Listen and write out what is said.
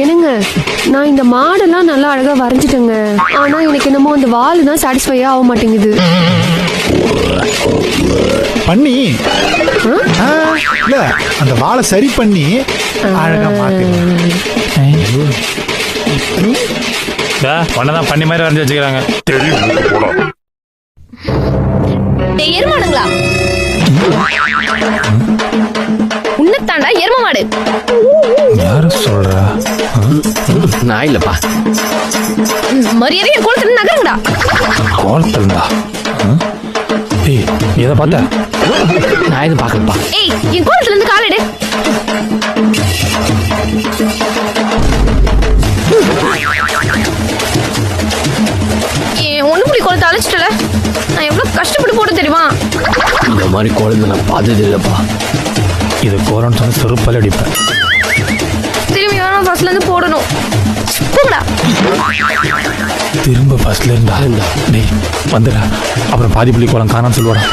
என்னங்க, நான் இந்த மாடெல்லாம் நல்லா அழகா வரைஞ்சிட்டேங்க. ஆனா எனக்கு என்னமோ அந்த வால் தான் சாட்டிஸ்ஃபையா ஆக மாட்டேங்குது. பண்ணி இல்ல அந்த வாழை சரி பண்ணி அழகா மாத்து. ஒன்னதான் பண்ணி மாதிரி வரைஞ்சி வச்சுக்கிறாங்க. எருமாடுங்களா உன்னத்தாண்டா எரும மாடு. யாரு சொல்றா? நான் இல்லப்பா. மரியாதை என் கோலத்துல நகருங்கடா. கோலத்துலடா. ஏய் எதை பார்த்த? நான் எதுவும் பார்க்கலப்பா. ஏய் என் கோலத்துல இருந்து காலெடு. ஒண்ணு புள்ளி கோலத்தை அழைச்சிட்டல. நான் எவ்வளவு கஷ்டப்பட்டு போட்டு தெரியுமா? இந்த மாதிரி கோலத்தை நான் பார்த்தது இல்லப்பா. இது கோலன்னு சொன்ன செருப்பால அடிப்பேன். திரும்பி வேணா ஃபர்ஸ்ட்ல இருந்து போடணும். போங்கடா. திரும்ப ஃபர்ஸ்ட்ல இருந்தா டேய் வந்துடா. அப்புறம் பாதி புள்ளி கோலம் காணான்னு சொல்லுவாடா.